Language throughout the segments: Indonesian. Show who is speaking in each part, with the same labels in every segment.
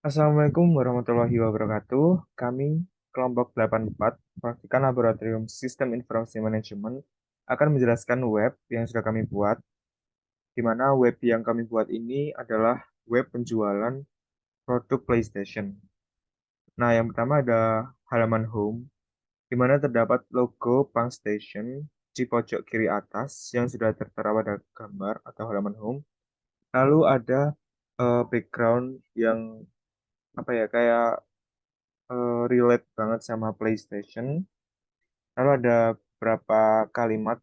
Speaker 1: Assalamualaikum warahmatullahi wabarakatuh. Kami kelompok 84 Praktikan Laboratorium Sistem Informasi Manajemen akan menjelaskan web yang sudah kami buat, di mana web yang kami buat ini adalah web penjualan produk PlayStation. Nah, yang pertama ada halaman home, di mana terdapat logo Pang Station di pojok kiri atas yang sudah tertera pada gambar atau halaman home. Lalu ada background yang apa ya kayak relate banget sama PlayStation. Lalu ada beberapa kalimat,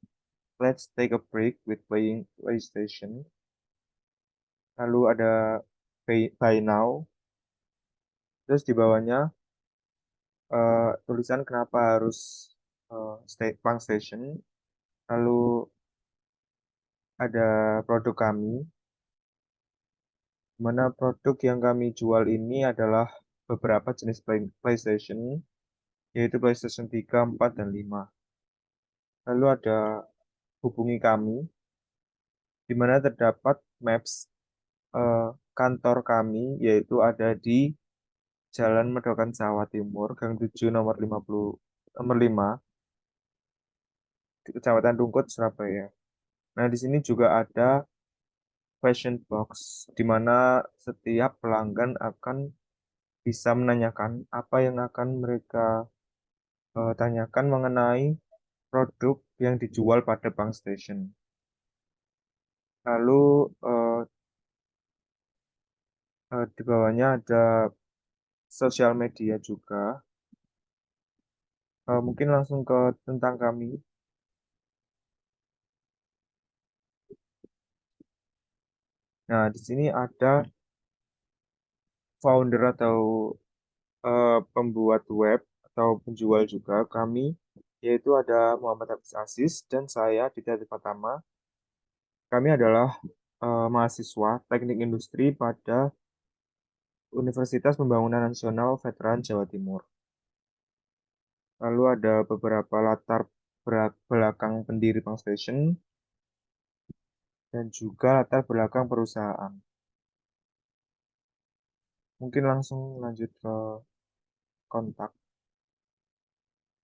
Speaker 1: let's take a break with playing PlayStation. Lalu ada buy now. Terus di bawahnya tulisan kenapa harus stay Pang Station. Lalu ada produk kami, di mana produk yang kami jual ini adalah beberapa jenis PlayStation, yaitu PlayStation 3, 4, dan 5. Lalu ada hubungi kami, di mana terdapat maps eh, kantor kami, yaitu ada di Jalan Medokan Sawah Timur, Gang 7, nomor 5, di Kecamatan Rungkut, Surabaya. Nah, di sini juga ada question box, di mana setiap pelanggan akan bisa menanyakan apa yang akan mereka tanyakan mengenai produk yang dijual pada Bank Station. Lalu di bawahnya ada sosial media juga. Mungkin langsung ke tentang kami. Nah, di sini ada founder atau pembuat web atau penjual juga kami, yaitu ada Muhammad Hafiz Aziz dan saya Ditya Pratama. Kami adalah mahasiswa teknik industri pada Universitas Pembangunan Nasional Veteran Jawa Timur. Lalu ada beberapa latar belakang pendiri Bank Station dan juga latar belakang perusahaan. Mungkin langsung lanjut ke kontak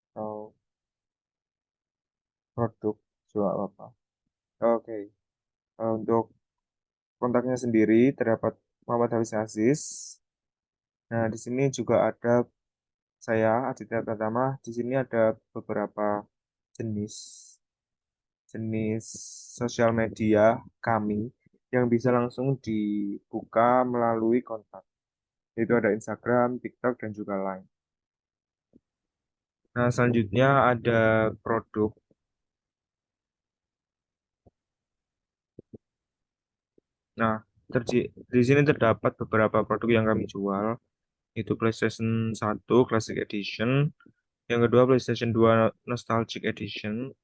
Speaker 1: atau produk jual apa. Oke, untuk kontaknya sendiri terdapat Muhammad Hafiz Aziz. Nah, di sini juga ada saya, Aditya Pratama. Di sini ada beberapa jenis jenis sosial media kami yang bisa langsung dibuka melalui kontak. Yaitu ada Instagram, TikTok, dan juga Line. Nah, selanjutnya ada produk. Nah, di sini terdapat beberapa produk yang kami jual, yaitu PlayStation 1 Classic Edition, yang kedua PlayStation 2 Nostalgic Edition,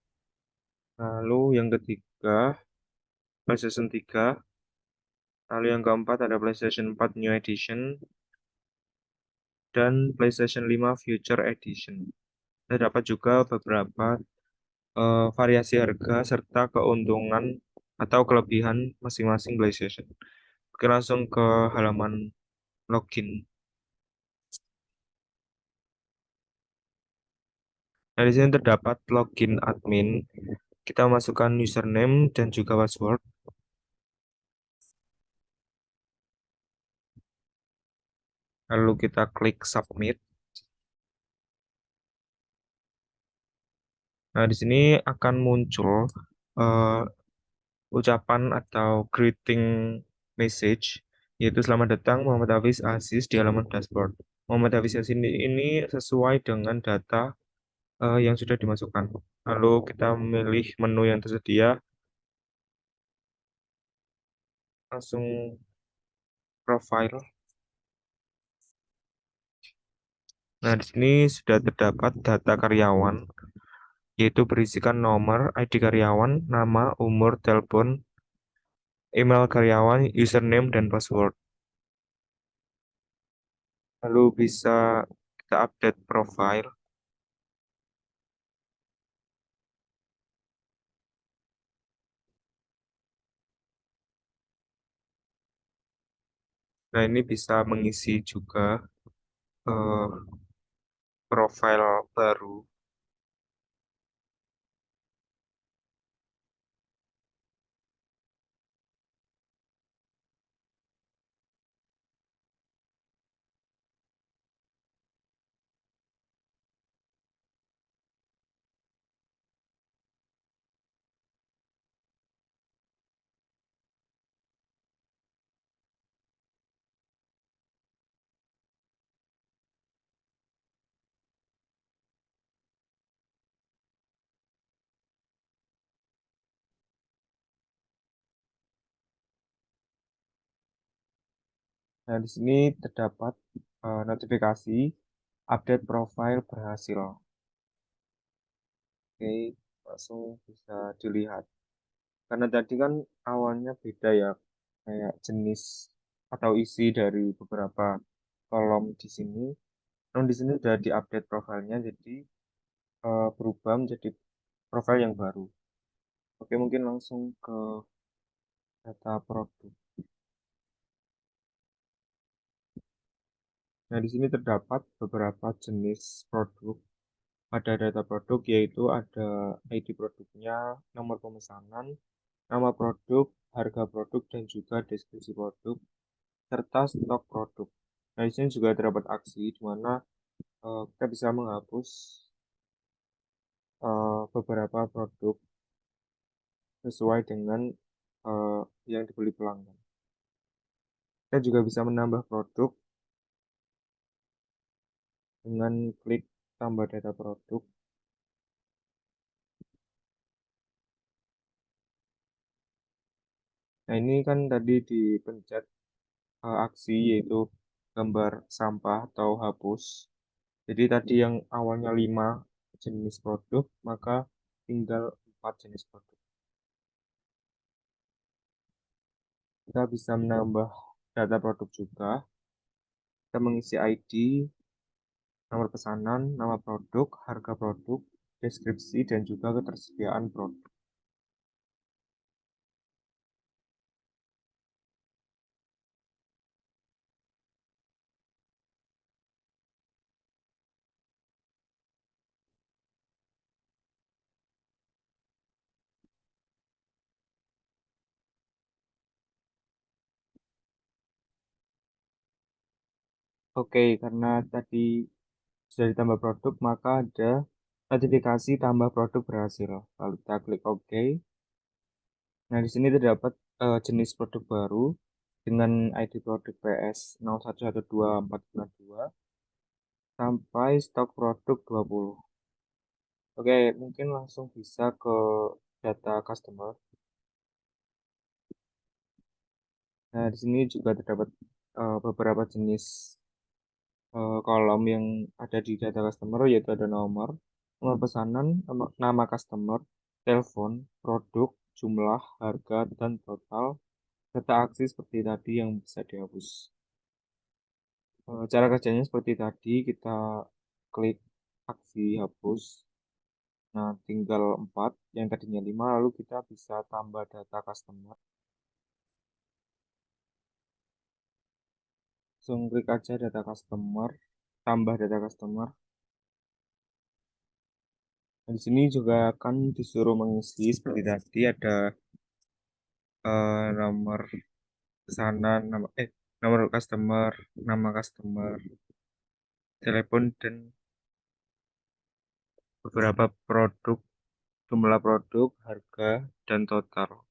Speaker 1: lalu yang ketiga PlayStation 3, lalu yang keempat ada PlayStation 4 New Edition, dan PlayStation 5 Future Edition. Terdapat juga beberapa variasi harga serta keuntungan atau kelebihan masing-masing PlayStation. Oke, langsung ke halaman login. Nah, di sini terdapat login admin. Kita masukkan username dan juga password. Lalu kita klik submit. Nah, di sini akan muncul eh, ucapan atau greeting message, yaitu selamat datang Muhammad Hafiz Aziz di halaman dashboard. Muhammad Hafiz Aziz ini sesuai dengan data yang sudah dimasukkan. Lalu kita memilih menu yang tersedia, langsung profile. Nah, di sini sudah terdapat data karyawan, yaitu berisikan nomor ID karyawan, nama, umur, telepon, email karyawan, username, dan password. Lalu bisa kita update profile. Nah, ini bisa mengisi juga eh, profil baru. Nah, di sini terdapat notifikasi update profile berhasil. Oke, langsung bisa dilihat. Karena tadi kan awalnya beda ya, kayak jenis atau isi dari beberapa kolom di sini. Namun di sini sudah diupdate profilnya, jadi berubah menjadi profil yang baru. Oke, mungkin langsung ke data produk. Nah, di sini terdapat beberapa jenis produk. Ada data produk, yaitu ada ID produknya, nomor pemesanan, nama produk, harga produk, dan juga deskripsi produk, serta stok produk. Nah, di sini juga terdapat aksi, di mana kita bisa menghapus beberapa produk sesuai dengan yang dibeli pelanggan. Kita juga bisa menambah produk dengan klik tambah data produk. Nah, ini kan tadi dipencet aksi, yaitu gambar sampah atau hapus. Jadi tadi yang awalnya 5 jenis produk, maka tinggal 4 jenis produk. Kita bisa menambah data produk juga. Kita mengisi ID, nomor pesanan, nama produk, harga produk, deskripsi, dan juga ketersediaan produk. Oke, karena tadi sudah ditambah produk, maka ada notifikasi tambah produk berhasil. Lalu kita klik OK. Nah, di sini terdapat jenis produk baru dengan ID produk PS 01124452 sampai stok produk 20. Oke, mungkin langsung bisa ke data customer. Nah, di sini juga terdapat beberapa jenis kolom yang ada di data customer, yaitu ada nomor, nomor pesanan, nama customer, telepon, produk, jumlah, harga, dan total, data aksi seperti tadi yang bisa dihapus. Cara kerjanya seperti tadi, kita klik aksi hapus. Nah, tinggal 4, yang tadinya 5, lalu kita bisa tambah data customer. Langsung klik aja data customer, tambah data customer. Nah, di sini juga akan disuruh mengisi seperti tadi, ada nomor pesanan, nomor customer, nama customer, telepon, dan beberapa produk, jumlah produk, harga, dan total.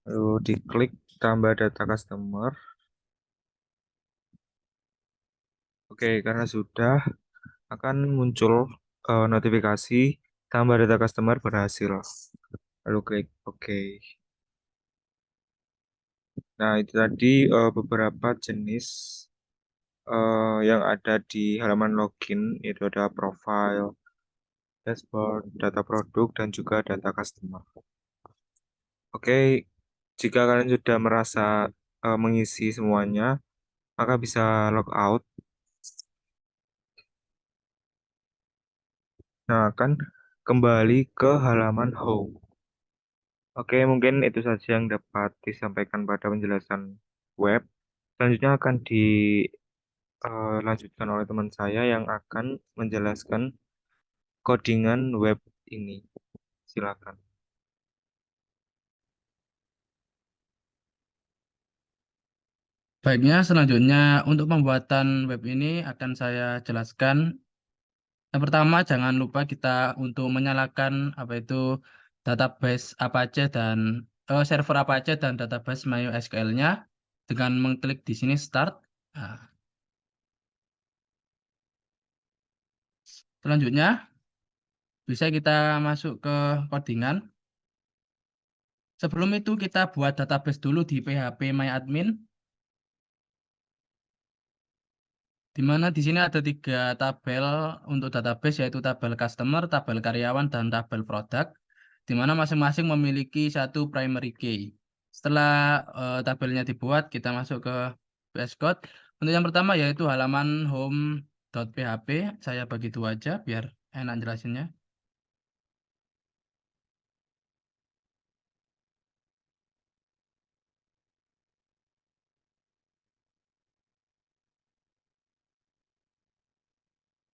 Speaker 1: Lalu diklik tambah data customer. Oke, karena sudah akan muncul notifikasi tambah data customer berhasil. Lalu klik OK. Nah, itu tadi beberapa jenis yang ada di halaman login, yaitu ada profile, dashboard, data produk, dan juga data customer. Oke, jika kalian sudah merasa mengisi semuanya, maka bisa log out. Nah, akan kembali ke halaman home. Oke, mungkin itu saja yang dapat disampaikan pada penjelasan web. Selanjutnya akan dilanjutkan oleh teman saya yang akan menjelaskan codingan web ini. Silakan.
Speaker 2: Baiknya, selanjutnya untuk pembuatan web ini akan saya jelaskan. Yang pertama, jangan lupa kita untuk menyalakan apa itu database Apache dan server Apache dan database MySQL-nya dengan mengklik di sini Start. Nah, selanjutnya bisa kita masuk ke codingan. Sebelum itu kita buat database dulu di php-myadmin, di mana di sini ada 3 tabel untuk database, yaitu tabel customer, tabel karyawan, dan tabel produk, di mana masing-masing memiliki satu primary key. Setelah tabelnya dibuat, kita masuk ke VS Code. Untuk yang pertama yaitu halaman home.php, saya bagi 2 aja biar enak jelasinnya.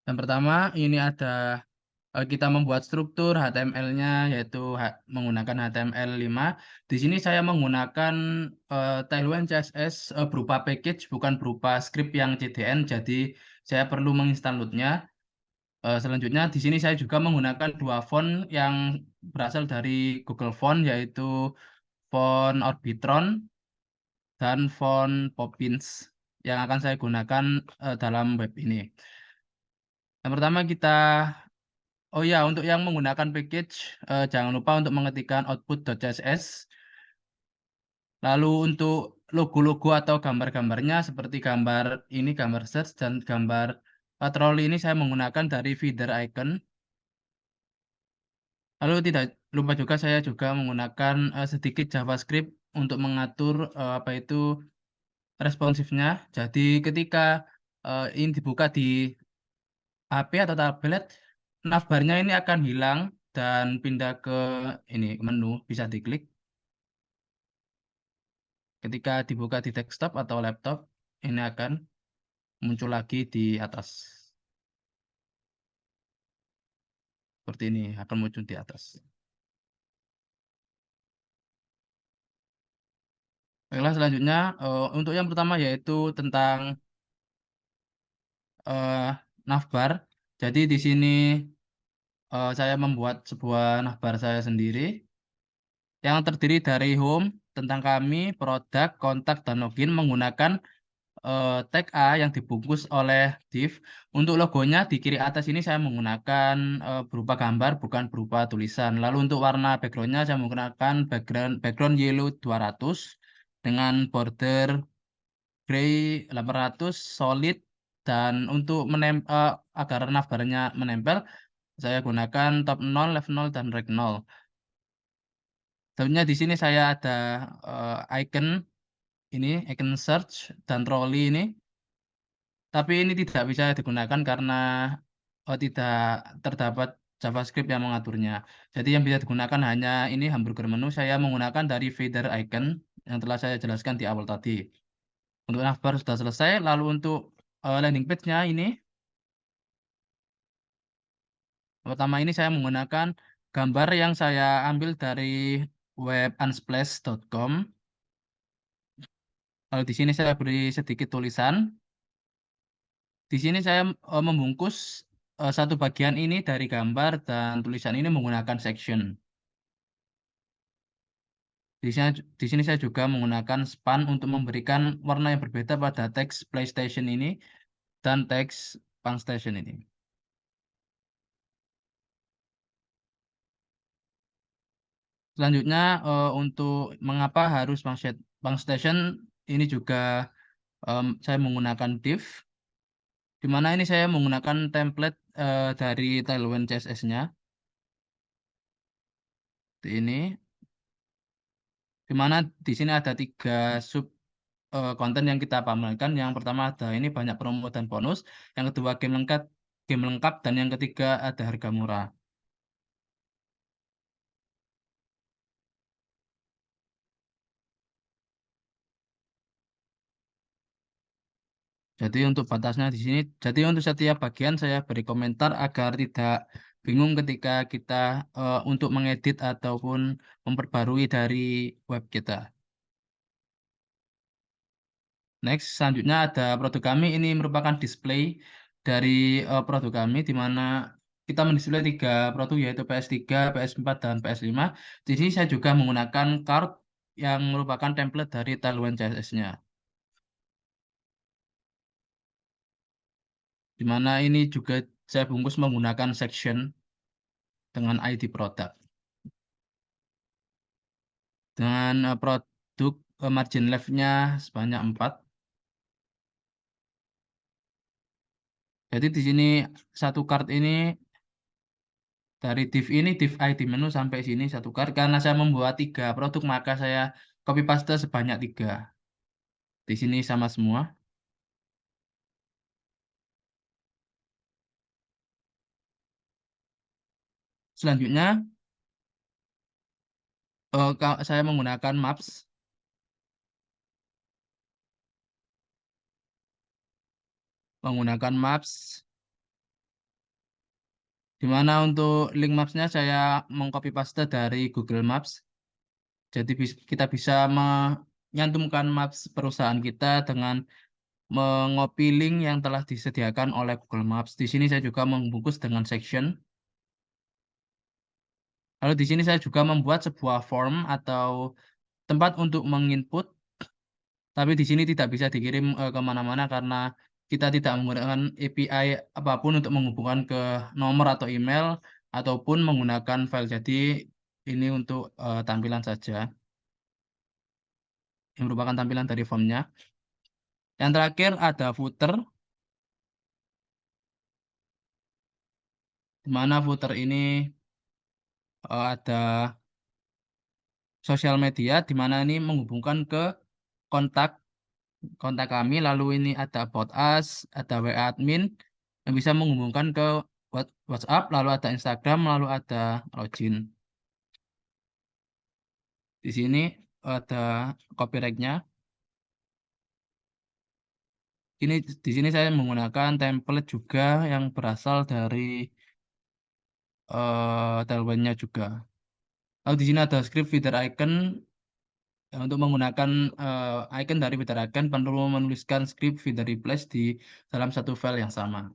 Speaker 2: Yang pertama ini ada kita membuat struktur HTML-nya yaitu menggunakan HTML5. Di sini saya menggunakan Tailwind CSS berupa package bukan berupa script yang CDN, jadi saya perlu menginstal load-nya. Selanjutnya di sini saya juga menggunakan 2 font yang berasal dari Google Font, yaitu font Orbitron dan font Poppins yang akan saya gunakan dalam web ini. Yang pertama kita Oh ya, untuk yang menggunakan package, jangan lupa untuk mengetikkan output.css. Lalu untuk logo-logo atau gambar-gambarnya seperti gambar ini, gambar search, dan gambar patroli ini saya menggunakan dari feeder icon. Lalu tidak lupa juga saya juga menggunakan sedikit JavaScript untuk mengatur apa itu responsifnya. Jadi ketika ini dibuka di HP atau tablet, navbarnya ini akan hilang dan pindah ke ini menu, bisa diklik. Ketika dibuka di desktop atau laptop, ini akan muncul lagi di atas. Seperti ini, akan muncul di atas. Baiklah, selanjutnya untuk yang pertama yaitu tentang eh, navbar. Jadi di sini saya membuat sebuah navbar saya sendiri yang terdiri dari home, tentang kami, produk, kontak, dan login menggunakan tag A yang dibungkus oleh div. Untuk logonya di kiri atas ini saya menggunakan berupa gambar, bukan berupa tulisan. Lalu untuk warna backgroundnya saya menggunakan background yellow 200 dengan border gray 800 solid, dan untuk agar navbarnya menempel saya gunakan top 0, left 0, dan right 0. Selanjutnya di sini saya ada icon ini, icon search dan trolley ini. Tapi ini tidak bisa digunakan karena tidak terdapat JavaScript yang mengaturnya. Jadi yang bisa digunakan hanya ini hamburger menu. Saya menggunakan dari feeder icon yang telah saya jelaskan di awal tadi. Untuk navbar sudah selesai. Lalu untuk landing page-nya ini, pertama ini saya menggunakan gambar yang saya ambil dari web unsplash.com. Lalu di sini saya beri sedikit tulisan. Di sini saya membungkus satu bagian ini dari gambar dan tulisan ini menggunakan section. Di sini saya juga menggunakan span untuk memberikan warna yang berbeda pada teks PlayStation ini dan teks Pangstation ini. Selanjutnya untuk mengapa harus Pangstation ini juga saya menggunakan div, di mana ini saya menggunakan template dari Tailwind CSS-nya. Ini di mana di sini ada 3 sub konten yang kita pamerkan. Yang pertama ada ini banyak promo dan bonus. Yang kedua game lengkap. game lengkap, dan yang ketiga ada harga murah. Jadi untuk batasnya di sini, jadi untuk setiap bagian saya beri komentar agar tidak bingung ketika kita untuk mengedit ataupun memperbarui dari web kita. Next, selanjutnya ada produk kami. Ini merupakan display dari produk kami, di mana kita mendisplay tiga produk, yaitu PS3, PS4, dan PS5. Jadi saya juga menggunakan card yang merupakan template dari Tailwind CSS-nya. Di mana ini juga saya bungkus menggunakan section dengan ID produk. Dengan produk margin left-nya sebanyak 4. Jadi di sini satu card ini, dari div ini, div ID menu sampai sini satu card. Karena saya membuat tiga produk, maka saya copy paste sebanyak 3. Di sini sama semua. Selanjutnya saya menggunakan maps. Menggunakan maps. Di mana untuk link mapsnya saya mengcopy paste dari Google Maps. Jadi kita bisa menyantumkan maps perusahaan kita dengan mengopi link yang telah disediakan oleh Google Maps. Di sini saya juga membungkus dengan section. Lalu di sini saya juga membuat sebuah form atau tempat untuk menginput, tapi di sini tidak bisa dikirim kemana-mana karena kita tidak menggunakan API apapun untuk menghubungkan ke nomor atau email ataupun menggunakan file. Jadi ini untuk tampilan saja, yang merupakan tampilan dari formnya. Yang terakhir ada footer, di mana footer ini ada sosial media, di mana ini menghubungkan ke kontak kontak kami. Lalu ini ada about us, ada WA admin yang bisa menghubungkan ke WhatsApp, lalu ada Instagram, lalu ada login. Di sini ada copyright-nya. Ini di sini saya menggunakan template juga yang berasal dari Tailwind-nya juga. Lalu di sini ada script feeder icon. Untuk menggunakan icon dari feeder icon perlu menuliskan script feeder replace di dalam satu file yang sama.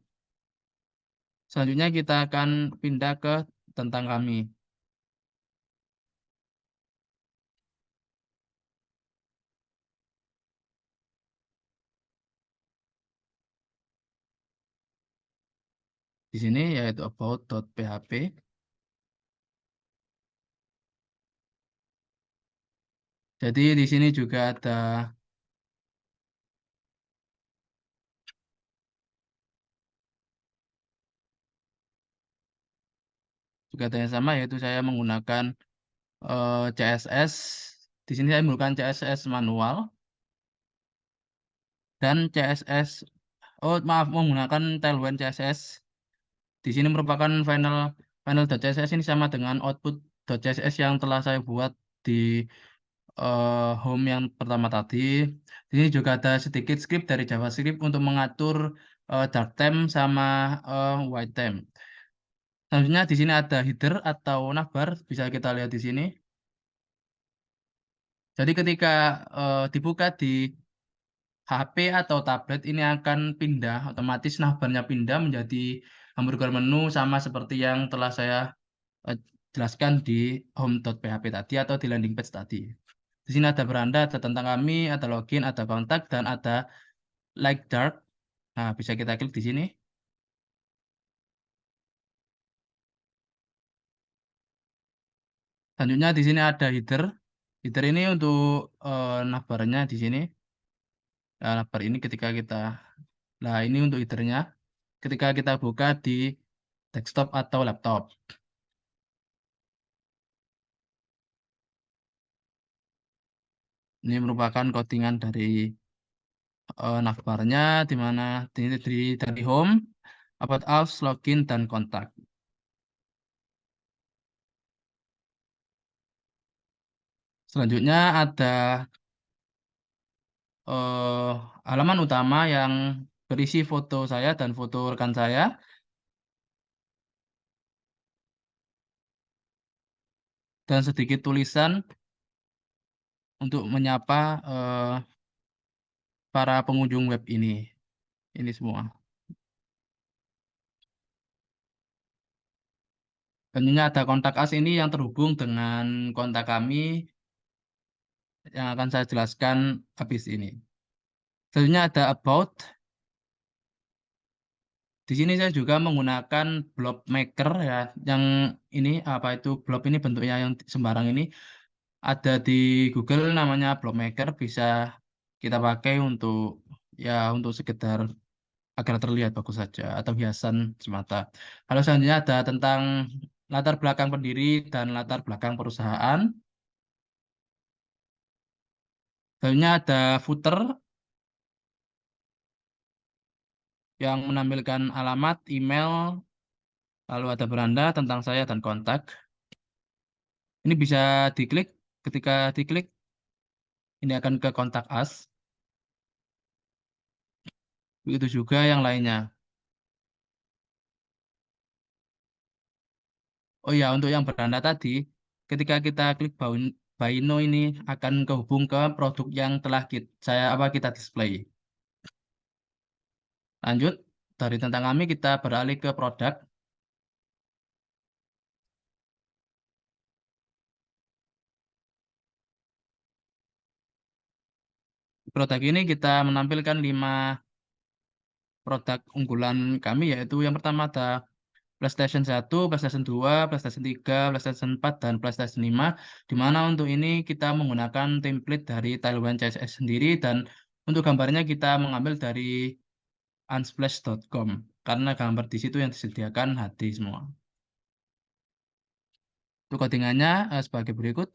Speaker 2: Selanjutnya kita akan pindah ke tentang kami. Di sini yaitu about.php. Jadi di sini juga ada yang sama, yaitu saya menggunakan CSS. Di sini saya menggunakan CSS manual dan CSS. Oh, maaf, menggunakan Tailwind CSS. Di sini merupakan final.css ini sama dengan output.css yang telah saya buat di home yang pertama tadi. Di sini juga ada sedikit script dari JavaScript untuk mengatur dark theme sama white theme. Selanjutnya di sini ada header atau navbar, bisa kita lihat di sini. Jadi ketika dibuka di HP atau tablet, ini akan pindah otomatis, navbarnya pindah menjadi hamburger menu sama seperti yang telah saya eh, jelaskan di home.php tadi atau di landing page tadi. Di sini ada beranda, ada tentang kami, ada login, ada kontak, dan ada like dark. Nah, bisa kita klik di sini. Selanjutnya di sini ada header. Header ini untuk navbarnya di sini. Nah, navbar ini ketika kita, nah ini untuk headernya. Ketika kita buka di desktop atau laptop. Ini merupakan codingan dari navbarnya, di mana ini dari home. About us, login, dan kontak. Selanjutnya ada eh, halaman utama yang berisi foto saya dan foto rekan saya, dan sedikit tulisan untuk menyapa para pengunjung web ini. Ini semua. Dan ini ada kontak us ini yang terhubung dengan kontak kami yang akan saya jelaskan habis ini. Selanjutnya ada about. Di sini saya juga menggunakan blob maker ya, yang ini apa itu blob ini bentuknya yang sembarang ini ada di Google namanya blob maker, bisa kita pakai untuk ya untuk sekedar agar terlihat bagus saja atau hiasan semata. Lalu selanjutnya ada tentang latar belakang pendiri dan latar belakang perusahaan. Selanjutnya ada footer yang menampilkan alamat, email, lalu ada beranda tentang saya dan kontak. Ini bisa diklik, ketika diklik ini akan ke kontak us. Begitu juga yang lainnya. Oh ya, untuk yang beranda tadi, ketika kita klik buy now ini akan kehubung ke produk yang telah kita display. Lanjut, dari tentang kami kita beralih ke produk. Produk ini kita menampilkan 5 produk unggulan kami, yaitu yang pertama ada PlayStation 1, PlayStation 2, PlayStation 3, PlayStation 4, dan PlayStation 5, di mana untuk ini kita menggunakan template dari Taiwan CSS sendiri, dan untuk gambarnya kita mengambil dari unsplash.com, karena gambar di situ yang disediakan HD semua. Untuk codingannya sebagai berikut,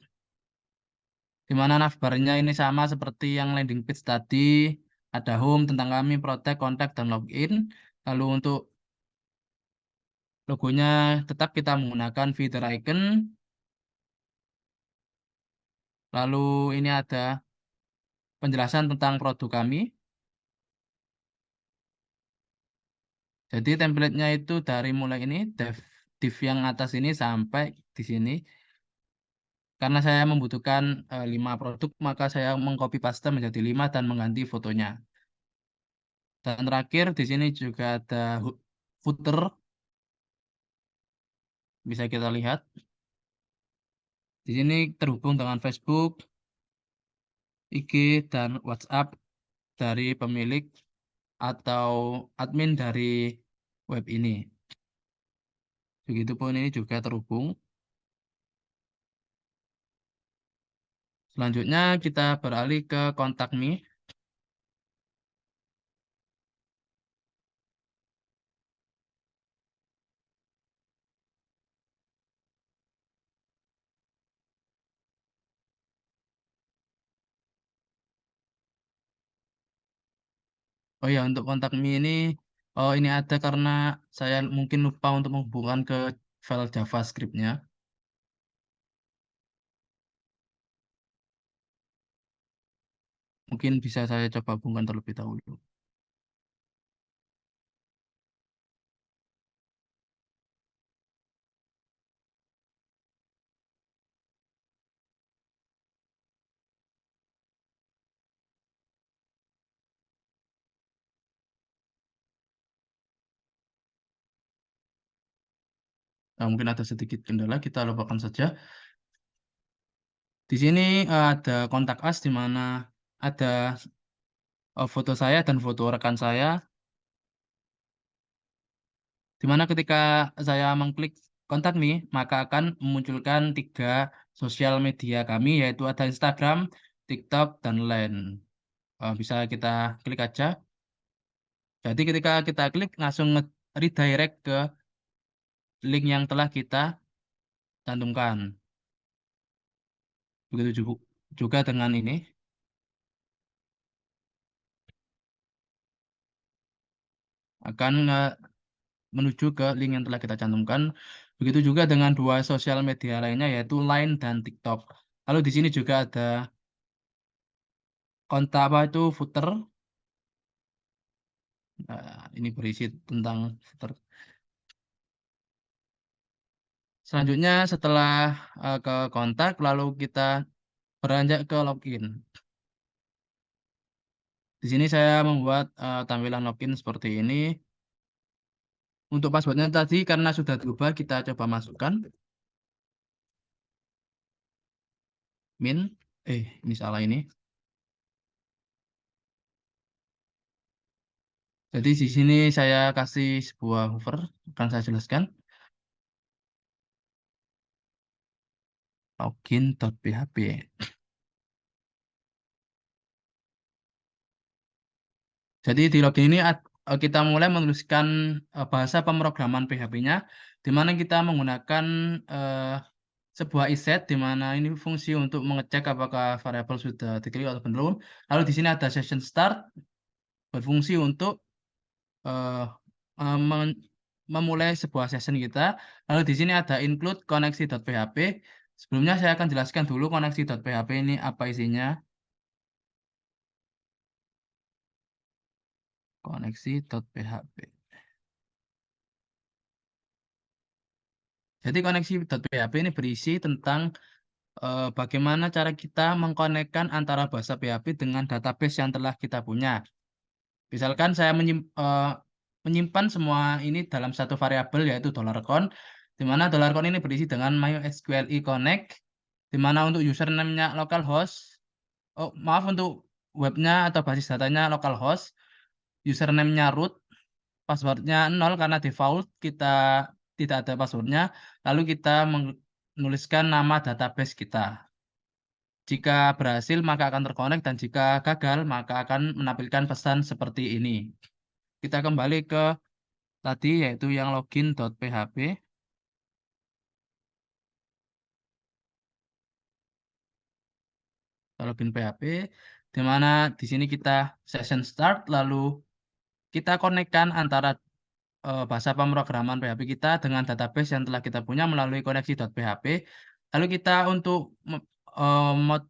Speaker 2: di mana navbarnya ini sama seperti yang landing page tadi, ada home, tentang kami, protect, kontak, dan login. Lalu untuk logonya tetap kita menggunakan feather icon. Lalu ini ada penjelasan tentang produk kami. Jadi template-nya itu dari mulai ini, div yang atas ini sampai di sini. Karena saya membutuhkan 5 produk, maka saya mengcopy paste menjadi 5 dan mengganti fotonya. Dan terakhir di sini juga ada footer, bisa kita lihat. Di sini terhubung dengan Facebook, IG, dan WhatsApp dari pemilik atau admin dari web ini. Begitupun ini juga terhubung. Selanjutnya kita beralih ke kontak me. Oh ya, untuk kontak me ini, oh ini ada karena saya mungkin lupa untuk menghubungkan ke file JavaScript-nya. Mungkin bisa saya coba hubungkan terlebih dahulu. Nah, mungkin ada sedikit kendala, kita lupakan saja. Di sini ada kontak us di mana ada foto saya dan foto rekan saya, di mana ketika saya mengklik kontak me, maka akan memunculkan 3 sosial media kami, yaitu ada Instagram, TikTok, dan Line. Bisa kita klik aja. Jadi ketika kita klik langsung redirect ke link yang telah kita cantumkan. Begitu juga dengan ini. Akan menuju ke link yang telah kita cantumkan. Begitu juga dengan dua sosial media lainnya yaitu Line dan TikTok. Lalu di sini juga ada kontak apa itu footer. Nah, ini berisi tentang footer. Selanjutnya setelah ke kontak lalu kita beranjak ke login. Di sini saya membuat tampilan login seperti ini. Untuk passwordnya tadi karena sudah diubah kita coba masukkan min. Ini salah ini. Jadi di sini saya kasih sebuah hover, akan saya jelaskan. Login.php. Jadi di login ini kita mulai menuliskan bahasa pemrograman PHP-nya, di mana kita menggunakan sebuah iset, di mana ini fungsi untuk mengecek apakah variabel sudah diklik atau belum. Lalu di sini ada session start, berfungsi untuk eh, memulai sebuah session kita. Lalu di sini ada include koneksi.php. Sebelumnya saya akan jelaskan dulu koneksi.php ini apa isinya. Koneksi.php. Jadi koneksi.php ini berisi tentang bagaimana cara kita mengkonekkan antara bahasa PHP dengan database yang telah kita punya. Misalkan saya menyimpan semua ini dalam satu variabel yaitu $count, di mana $count ini berisi dengan MySQL Connect, di mana untuk username-nya localhost, maaf untuk webnya atau basis datanya localhost, username-nya root, passwordnya 0 karena default kita tidak ada passwordnya, lalu kita menuliskan nama database kita. Jika berhasil maka akan terkonek dan jika gagal maka akan menampilkan pesan seperti ini. Kita kembali ke tadi yaitu yang login.php. Login PHP di mana di sini kita session start lalu kita konekkan antara bahasa pemrograman PHP kita dengan database yang telah kita punya melalui koneksi.php. Lalu kita untuk mode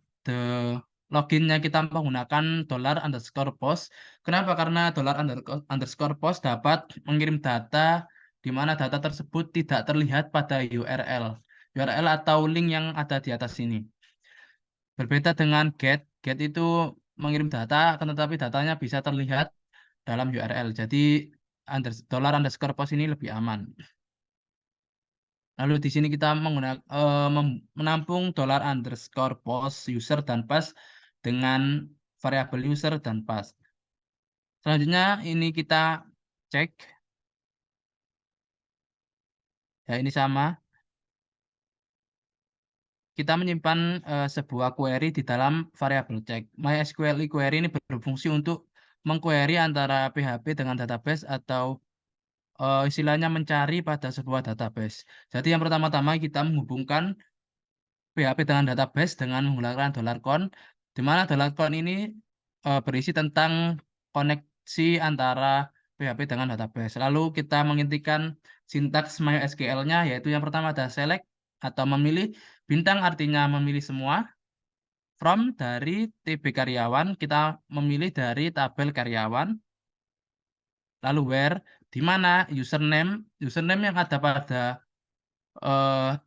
Speaker 2: loginnya kita menggunakan $_post. Kenapa? Karena $_post dapat mengirim data di mana data tersebut tidak terlihat pada URL atau link yang ada di atas ini. Berbeda dengan get itu mengirim data, akan tetapi datanya bisa terlihat dalam URL. Jadi $_post ini lebih aman. Lalu di sini kita menampung $_post user dan pass dengan variabel user dan pass. Selanjutnya ini kita cek. Ya ini sama. Kita menyimpan sebuah query di dalam variabel cek. MySQL query ini berfungsi untuk mengquery antara PHP dengan database atau istilahnya mencari pada sebuah database. Jadi yang pertama-tama kita menghubungkan PHP dengan database dengan menggunakan $count, di mana $count ini berisi tentang koneksi antara PHP dengan database. Lalu kita mengintikan sintaks MySQL-nya, yaitu yang pertama ada select atau memilih, bintang artinya memilih semua, from dari TB karyawan, kita memilih dari tabel karyawan, lalu where, di mana username yang ada pada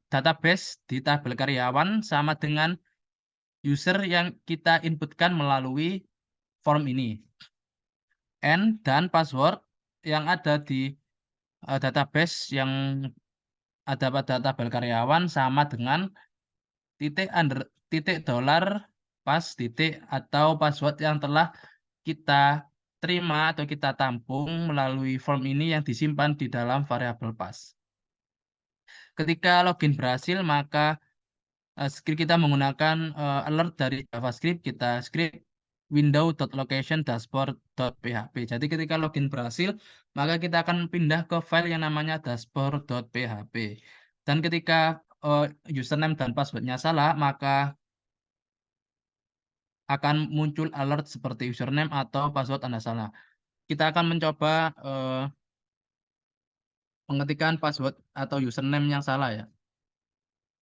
Speaker 2: database di tabel karyawan sama dengan user yang kita inputkan melalui form ini. Dan password yang ada di database yang ada pada tabel karyawan sama dengan titik dolar pas titik atau password yang telah kita terima atau kita tampung melalui form ini yang disimpan di dalam variabel pass. Ketika login berhasil, maka script kita menggunakan alert dari JavaScript, kita script window.location dashboard.php. Jadi ketika login berhasil, maka kita akan pindah ke file yang namanya dashboard.php. Dan ketika username dan passwordnya salah, maka akan muncul alert seperti username atau password Anda salah. Kita akan mencoba pengetikan password atau username yang salah ya.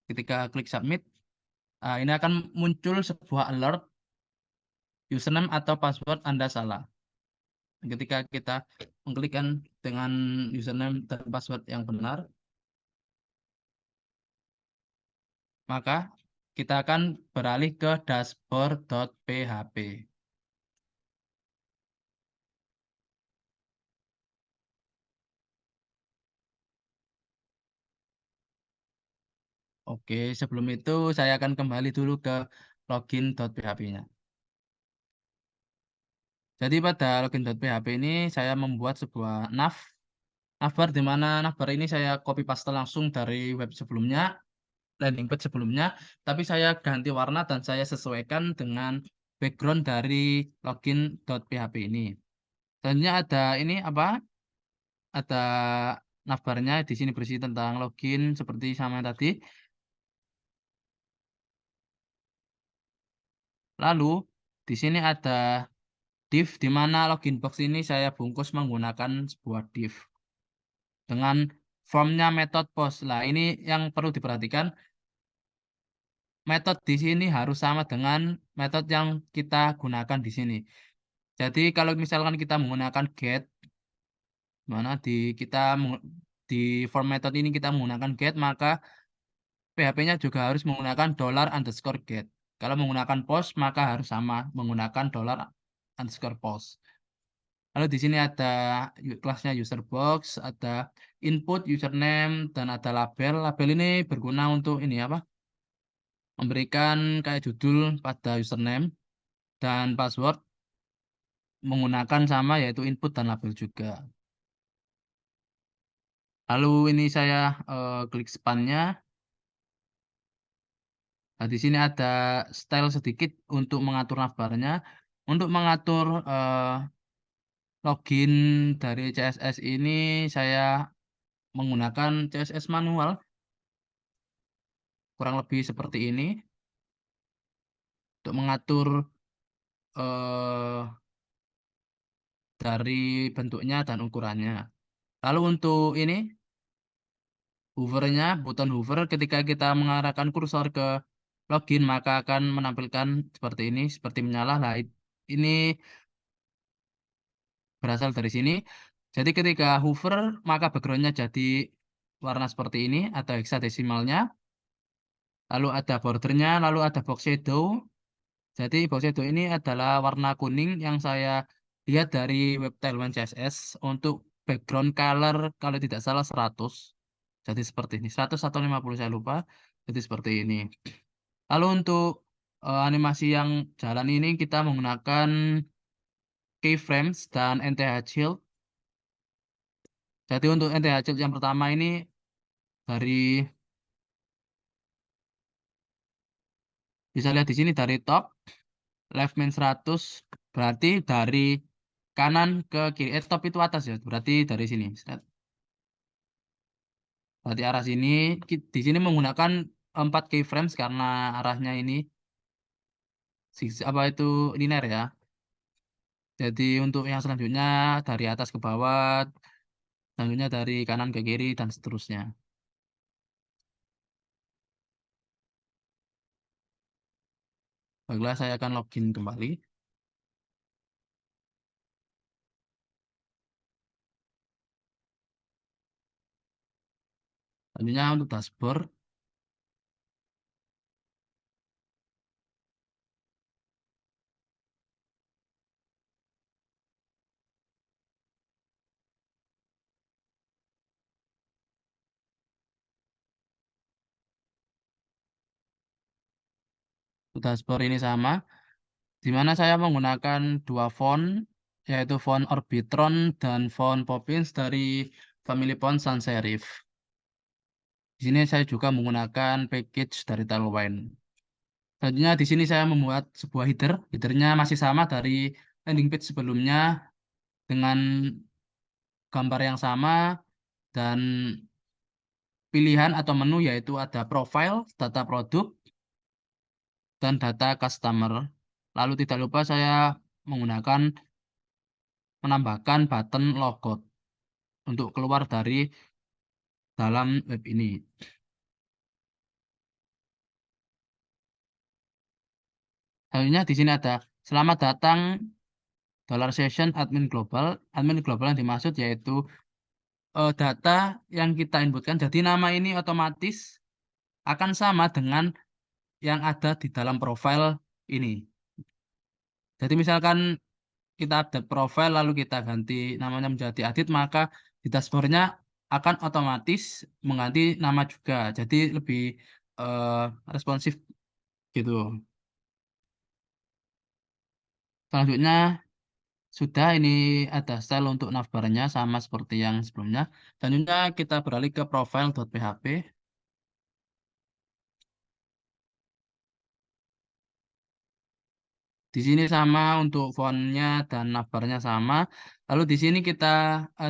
Speaker 2: Ketika klik submit, ini akan muncul sebuah alert username atau password Anda salah. Ketika kita mengklikkan dengan username dan password yang benar, maka kita akan beralih ke dashboard.php. Oke, sebelum itu saya akan kembali dulu ke login.php-nya. Jadi pada login.php ini saya membuat sebuah navbar di mana navbar ini saya copy paste langsung dari web sebelumnya, landing page sebelumnya, tapi saya ganti warna dan saya sesuaikan dengan background dari login.php ini. Selanjutnya ada ini apa? Ada navbarnya di sini berisi tentang login seperti sama yang tadi. Lalu di sini ada div di mana login box ini saya bungkus menggunakan sebuah div dengan formnya metode post. Nah, ini yang perlu diperhatikan. Metode di sini harus sama dengan metode yang kita gunakan di sini. Jadi kalau misalkan kita menggunakan get, mana di form metode ini kita menggunakan get, maka PHP-nya juga harus menggunakan $_get. Kalau menggunakan post, maka harus sama menggunakan $_post. Lalu di sini ada kelasnya user box, ada input username dan ada label. Label ini berguna untuk ini apa? Memberikan kayak judul pada username dan password menggunakan sama yaitu input dan label juga. Lalu ini saya klik span-nya. Nah, di sini ada style sedikit untuk mengatur navbarnya. Untuk mengatur login dari CSS ini saya menggunakan CSS manual kurang lebih seperti ini untuk mengatur eh, dari bentuknya dan ukurannya. Lalu untuk ini hovernya, button hover ketika kita mengarahkan kursor ke login maka akan menampilkan seperti ini, seperti menyala. Nah, ini berasal dari sini. Jadi ketika hover maka backgroundnya jadi warna seperti ini, ada hexadesimalnya, lalu ada bordernya, lalu ada box shadow. Jadi box shadow ini adalah warna kuning yang saya lihat dari web Tailwind CSS untuk background color kalau tidak salah 100. Jadi seperti ini, 100 atau 50 saya lupa. Jadi seperti ini. Lalu untuk animasi yang jalan ini kita menggunakan keyframes dan NTH Shield. Jadi untuk NTH Shield yang pertama ini dari bisa lihat di sini dari top left main 100 berarti dari kanan ke kiri. Top itu atas ya, berarti dari sini. Berarti arah sini di sini menggunakan 4 keyframes karena arahnya ini apa itu linear ya. Jadi untuk yang selanjutnya dari atas ke bawah, selanjutnya dari kanan ke kiri dan seterusnya. Baiklah, saya akan login kembali. Selanjutnya untuk dashboard. Untuk dashboard ini sama, di mana saya menggunakan dua font, yaitu font Orbitron dan font Poppins dari family font sans serif. Di sini saya juga menggunakan package dari Tailwind. Selanjutnya di sini saya membuat sebuah header. Headernya masih sama dari landing page sebelumnya dengan gambar yang sama dan pilihan atau menu yaitu ada profile, data produk, dan data customer. Lalu tidak lupa saya menambahkan button logout untuk keluar dari dalam web ini. Selanjutnya di sini ada selamat datang dollar session admin global. Admin global yang dimaksud yaitu data yang kita inputkan. Jadi nama ini otomatis akan sama dengan yang ada di dalam profil ini. Jadi misalkan kita update profil lalu kita ganti namanya menjadi Adit, maka di dashboardnya akan otomatis mengganti nama juga. Jadi lebih eh, responsif gitu. Selanjutnya sudah ini ada style untuk navbarnya sama seperti yang sebelumnya. Selanjutnya kita beralih ke profile.php. Di sini sama untuk fontnya dan navbarnya sama. Lalu di sini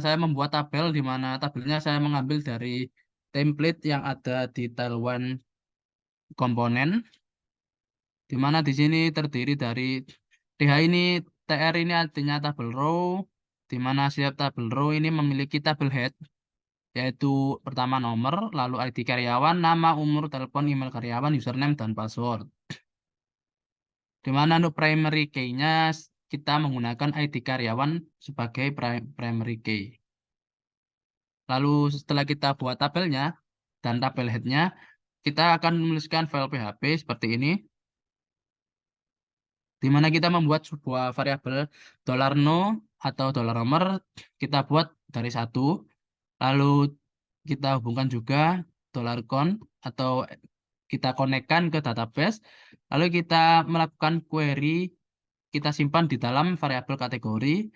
Speaker 2: saya membuat tabel di mana tabelnya saya mengambil dari template yang ada di Tailwind komponen, di mana di sini terdiri dari TH ini, TR ini artinya tabel row, di mana setiap tabel row ini memiliki tabel head, yaitu pertama nomor, lalu ID karyawan, nama, umur, telepon, email karyawan, username, dan password. Di mana untuk primary key-nya kita menggunakan ID karyawan sebagai primary key. Lalu setelah kita buat tabelnya dan tabel head-nya, kita akan menuliskan file PHP seperti ini, di mana kita membuat sebuah variabel $no atau $nomor, kita buat dari satu, lalu kita hubungkan juga $count atau kita konekkan ke database, lalu kita melakukan query, kita simpan di dalam variabel kategori,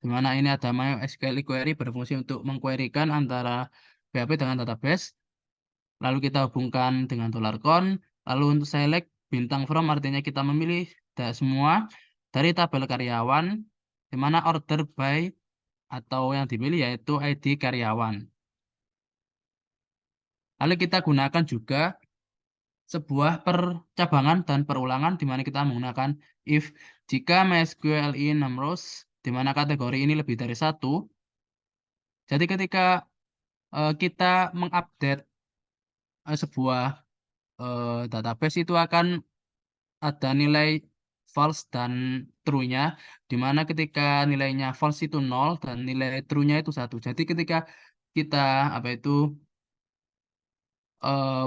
Speaker 2: di mana ini ada MySQL query berfungsi untuk mengquerykan antara PHP dengan database, lalu kita hubungkan dengan $count, lalu untuk select bintang from artinya kita memilih semua dari tabel karyawan, di mana order by atau yang dipilih yaitu ID karyawan. Lalu kita gunakan juga sebuah percabangan dan perulangan di mana kita menggunakan if jika MySQL in numerous, di mana kategori ini lebih dari satu. Jadi ketika kita mengupdate sebuah database itu akan ada nilai false dan true-nya, di mana ketika nilainya false itu 0 dan nilai true-nya itu 1. Jadi ketika kita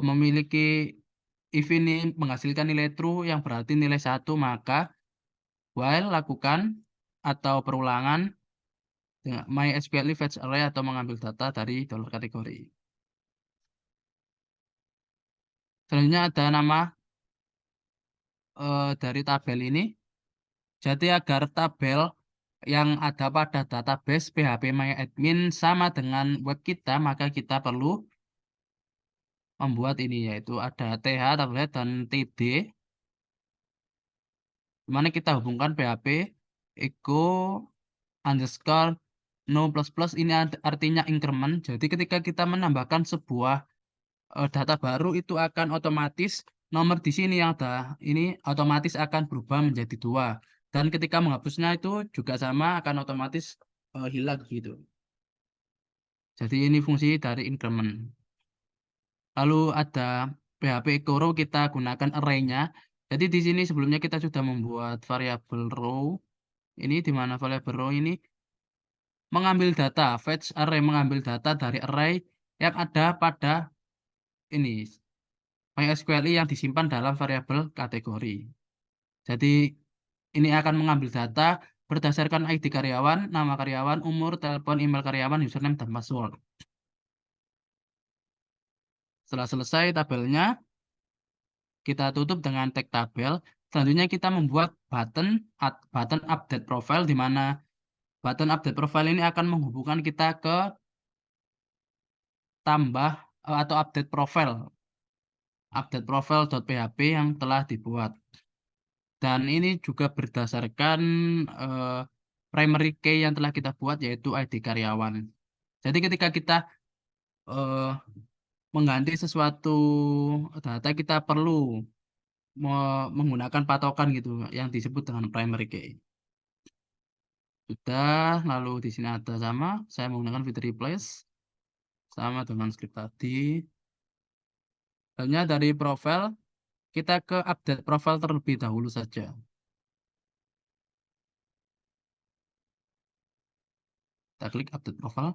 Speaker 2: memiliki if ini menghasilkan nilai true yang berarti nilai 1, maka while lakukan atau perulangan dengan MySQL fetch array atau mengambil data dari dollar kategori. Selanjutnya ada nama dari tabel ini. Jadi agar tabel yang ada pada database phpMyAdmin sama dengan web kita, maka kita perlu membuat ini, yaitu ada th tablet dan td, di mana kita hubungkan php echo underscore no plus plus, ini artinya increment. Jadi ketika kita menambahkan sebuah data baru itu akan otomatis nomor di sini yang ada ini otomatis akan berubah menjadi 2. Dan ketika menghapusnya itu juga sama akan otomatis hilang gitu. Jadi ini fungsi dari increment. Lalu ada PHP echo row, kita gunakan array-nya. Jadi di sini sebelumnya kita sudah membuat variabel row. Ini di mana variabel row ini mengambil data, fetch array mengambil data dari array yang ada pada ini MySQL yang disimpan dalam variabel kategori. Jadi ini akan mengambil data berdasarkan ID karyawan, nama karyawan, umur, telepon, email karyawan, username, dan password. Setelah selesai tabelnya, kita tutup dengan tag tabel. Selanjutnya kita membuat button update profile, di mana button update profile ini akan menghubungkan kita ke tambah atau update profile.php yang telah dibuat. Dan ini juga berdasarkan eh, primary key yang telah kita buat yaitu ID karyawan. Jadi ketika kita eh, mengganti sesuatu data, kita perlu menggunakan patokan gitu yang disebut dengan primary key. Sudah, lalu di sini ada sama, saya menggunakan fitur replace. sama dengan script tadi. Hanya dari profil, kita ke update profil terlebih dahulu saja. Kita klik update profile.